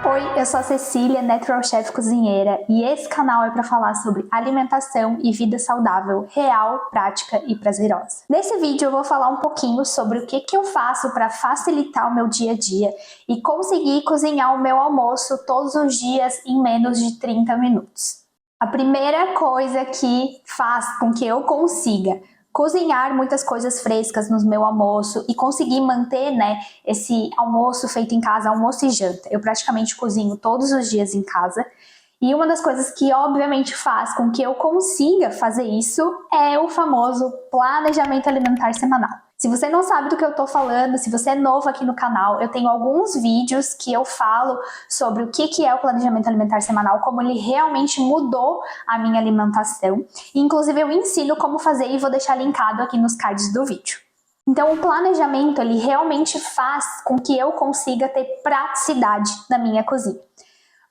Oi, eu sou a Cecília, Natural Chef Cozinheira, e esse canal é para falar sobre alimentação e vida saudável, real, prática e prazerosa. Nesse vídeo eu vou falar um pouquinho sobre o que eu faço para facilitar o meu dia a dia e conseguir cozinhar o meu almoço todos os dias em menos de 30 minutos. A primeira coisa que faz com que eu consiga cozinhar muitas coisas frescas no meu almoço e conseguir manter, esse almoço feito em casa, almoço e janta. Eu praticamente cozinho todos os dias em casa. E uma das coisas que obviamente faz com que eu consiga fazer isso é o famoso planejamento alimentar semanal. Se você não sabe do que eu tô falando, se você é novo aqui no canal, eu tenho alguns vídeos que eu falo sobre o que é o planejamento alimentar semanal, como ele realmente mudou a minha alimentação. E, inclusive eu ensino como fazer e vou deixar linkado aqui nos cards do vídeo. Então o planejamento, ele realmente faz com que eu consiga ter praticidade na minha cozinha.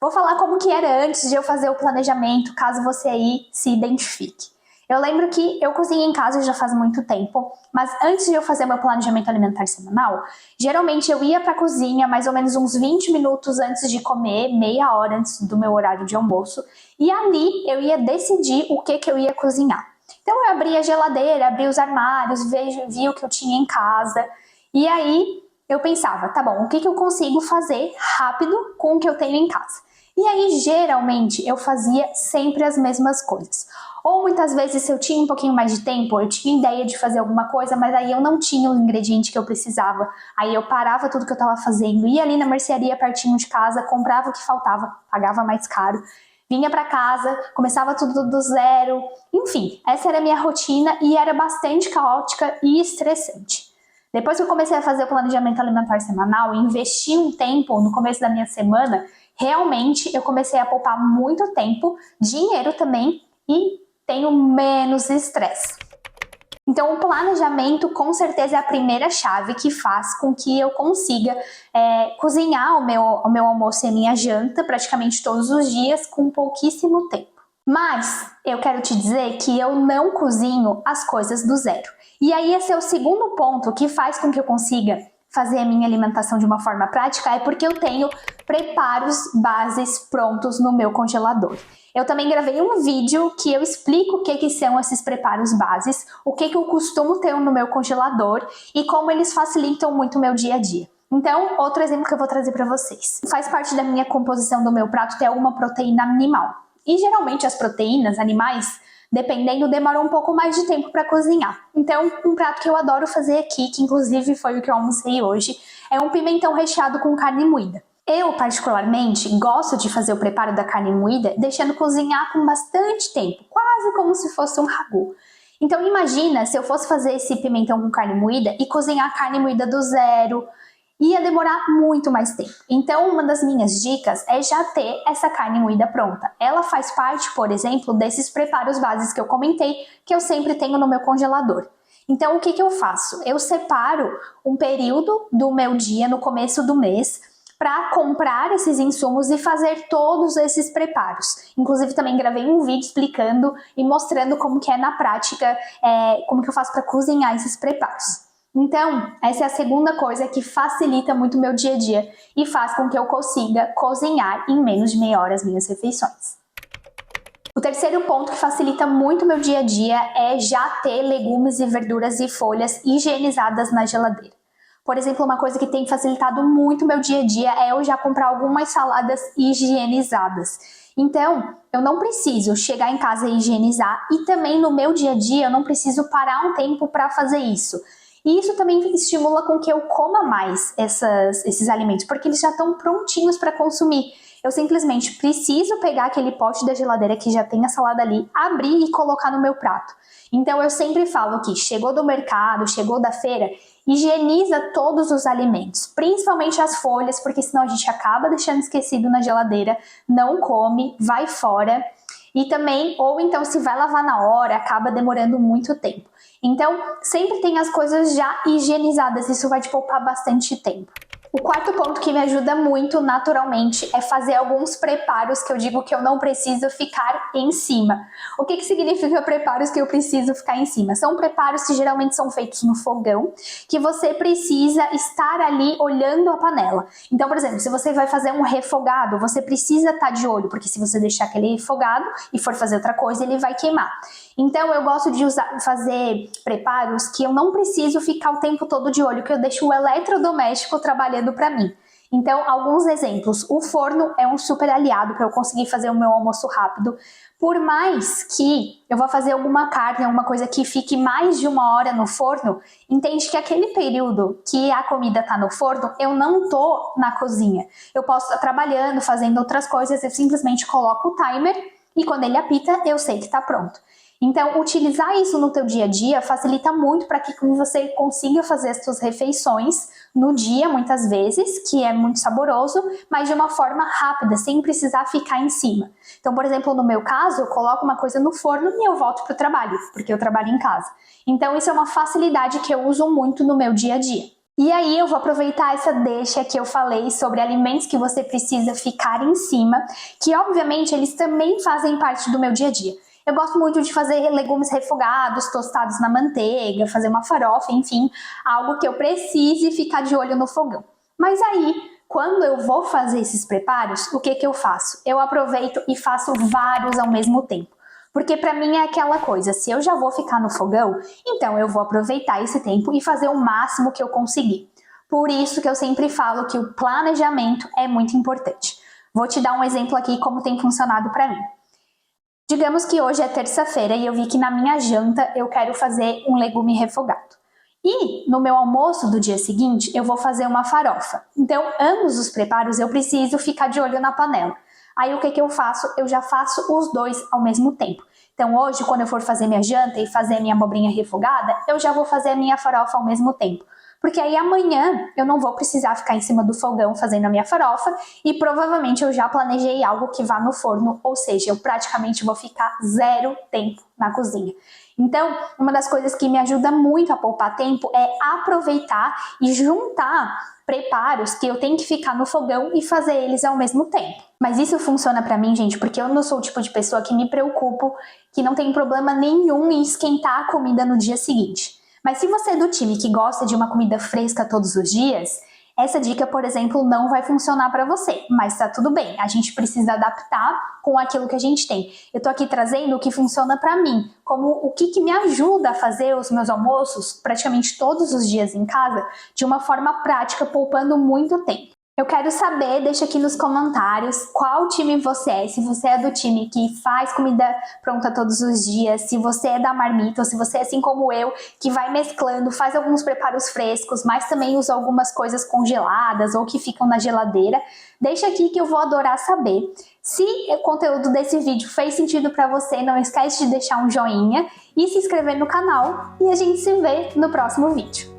Vou falar como que era antes de eu fazer o planejamento, caso você aí se identifique. Eu lembro que eu cozinho em casa já faz muito tempo, mas antes de eu fazer meu planejamento alimentar semanal, geralmente eu ia para a cozinha mais ou menos uns 20 minutos antes de comer, meia hora antes do meu horário de almoço, e ali eu ia decidir o que eu ia cozinhar. Então eu abria a geladeira, abria os armários, via o que eu tinha em casa, e aí eu pensava, tá bom, o que eu consigo fazer rápido com o que eu tenho em casa? E aí, geralmente, eu fazia sempre as mesmas coisas. Ou muitas vezes, se eu tinha um pouquinho mais de tempo, eu tinha ideia de fazer alguma coisa, mas aí eu não tinha o ingrediente que eu precisava. Aí eu parava tudo que eu estava fazendo, ia ali na mercearia pertinho de casa, comprava o que faltava, pagava mais caro, vinha para casa, começava tudo do zero. Enfim, essa era a minha rotina e era bastante caótica e estressante. Depois que eu comecei a fazer o planejamento alimentar semanal e investi um tempo no começo da minha semana, realmente eu comecei a poupar muito tempo, dinheiro também, e tenho menos estresse. Então o planejamento com certeza é a primeira chave que faz com que eu consiga cozinhar o meu almoço e a minha janta praticamente todos os dias com pouquíssimo tempo. Mas eu quero te dizer que eu não cozinho as coisas do zero. E aí esse é o segundo ponto que faz com que eu consiga fazer a minha alimentação de uma forma prática, é porque eu tenho preparos bases prontos no meu congelador. Eu também gravei um vídeo que eu explico o que são esses preparos bases, o que eu costumo ter no meu congelador e como eles facilitam muito o meu dia a dia. Então, outro exemplo que eu vou trazer para vocês. Faz parte da minha composição do meu prato ter alguma proteína animal. E geralmente as proteínas animais, dependendo, demoram um pouco mais de tempo para cozinhar. Então, um prato que eu adoro fazer aqui, que inclusive foi o que eu almocei hoje, é um pimentão recheado com carne moída. Eu, particularmente, gosto de fazer o preparo da carne moída deixando cozinhar com bastante tempo, quase como se fosse um ragu. Então imagina se eu fosse fazer esse pimentão com carne moída e cozinhar a carne moída do zero, ia demorar muito mais tempo. Então uma das minhas dicas é já ter essa carne moída pronta. Ela faz parte, por exemplo, desses preparos básicos que eu comentei, que eu sempre tenho no meu congelador. Então o que eu faço? Eu separo um período do meu dia no começo do mês para comprar esses insumos e fazer todos esses preparos. Inclusive também gravei um vídeo explicando e mostrando como que é na prática, como que eu faço para cozinhar esses preparos. Então, essa é a segunda coisa que facilita muito o meu dia a dia e faz com que eu consiga cozinhar em menos de meia hora as minhas refeições. O terceiro ponto que facilita muito o meu dia a dia é já ter legumes e verduras e folhas higienizadas na geladeira. Por exemplo, uma coisa que tem facilitado muito o meu dia a dia é eu já comprar algumas saladas higienizadas. Então, eu não preciso chegar em casa e higienizar, e também no meu dia a dia eu não preciso parar um tempo para fazer isso. E isso também estimula com que eu coma mais esses alimentos, porque eles já estão prontinhos para consumir. Eu simplesmente preciso pegar aquele pote da geladeira que já tem a salada ali, abrir e colocar no meu prato. Então eu sempre falo que chegou do mercado, chegou da feira, higieniza todos os alimentos, principalmente as folhas, porque senão a gente acaba deixando esquecido na geladeira, não come, vai fora. E também, ou então se vai lavar na hora, acaba demorando muito tempo. Então, sempre tem as coisas já higienizadas, isso vai te poupar bastante tempo. O quarto ponto que me ajuda muito naturalmente é fazer alguns preparos que eu digo que eu não preciso ficar em cima. O que significa preparos que eu preciso ficar em cima? São preparos que geralmente são feitos no fogão, que você precisa estar ali olhando a panela. Então, por exemplo, se você vai fazer um refogado, você precisa estar de olho, porque se você deixar aquele refogado e for fazer outra coisa, ele vai queimar. Então, eu gosto de fazer preparos que eu não preciso ficar o tempo todo de olho, que eu deixo o eletrodoméstico trabalhando para mim. Então, alguns exemplos. O forno é um super aliado para eu conseguir fazer o meu almoço rápido. Por mais que eu vou fazer alguma carne, alguma coisa que fique mais de 1 hora no forno, entende que aquele período que a comida tá no forno, eu não tô na cozinha. Eu posso estar trabalhando, fazendo outras coisas, eu simplesmente coloco o timer e quando ele apita, eu sei que tá pronto. Então, utilizar isso no teu dia a dia facilita muito para que você consiga fazer as suas refeições no dia, muitas vezes, que é muito saboroso, mas de uma forma rápida, sem precisar ficar em cima. Então, por exemplo, no meu caso, eu coloco uma coisa no forno e eu volto para o trabalho, porque eu trabalho em casa. Então, isso é uma facilidade que eu uso muito no meu dia a dia. E aí eu vou aproveitar essa deixa que eu falei sobre alimentos que você precisa ficar em cima, que obviamente eles também fazem parte do meu dia a dia. Eu gosto muito de fazer legumes refogados, tostados na manteiga, fazer uma farofa, enfim, algo que eu precise ficar de olho no fogão. Mas aí, quando eu vou fazer esses preparos, o que eu faço? Eu aproveito e faço vários ao mesmo tempo. Porque para mim é aquela coisa, se eu já vou ficar no fogão, então eu vou aproveitar esse tempo e fazer o máximo que eu conseguir. Por isso que eu sempre falo que o planejamento é muito importante. Vou te dar um exemplo aqui como tem funcionado para mim. Digamos que hoje é terça-feira e eu vi que na minha janta eu quero fazer um legume refogado. E no meu almoço do dia seguinte eu vou fazer uma farofa. Então ambos os preparos eu preciso ficar de olho na panela. Aí o que eu faço? Eu já faço os dois ao mesmo tempo. Então hoje, quando eu for fazer minha janta e fazer minha abobrinha refogada, eu já vou fazer a minha farofa ao mesmo tempo. Porque aí amanhã eu não vou precisar ficar em cima do fogão fazendo a minha farofa e provavelmente eu já planejei algo que vá no forno, ou seja, eu praticamente vou ficar 0 tempo na cozinha. Então, uma das coisas que me ajuda muito a poupar tempo é aproveitar e juntar preparos que eu tenho que ficar no fogão e fazer eles ao mesmo tempo. Mas isso funciona pra mim, gente, porque eu não sou o tipo de pessoa que me preocupo, que não tem problema nenhum em esquentar a comida no dia seguinte. Mas se você é do time que gosta de uma comida fresca todos os dias, essa dica, por exemplo, não vai funcionar para você, mas tá tudo bem, a gente precisa adaptar com aquilo que a gente tem. Eu tô aqui trazendo o que funciona para mim, como o que me ajuda a fazer os meus almoços praticamente todos os dias em casa de uma forma prática, poupando muito tempo. Eu quero saber, deixa aqui nos comentários qual time você é, se você é do time que faz comida pronta todos os dias, se você é da marmita ou se você é assim como eu, que vai mesclando, faz alguns preparos frescos, mas também usa algumas coisas congeladas ou que ficam na geladeira. Deixa aqui que eu vou adorar saber. Se o conteúdo desse vídeo fez sentido para você, não esquece de deixar um joinha e se inscrever no canal e a gente se vê no próximo vídeo.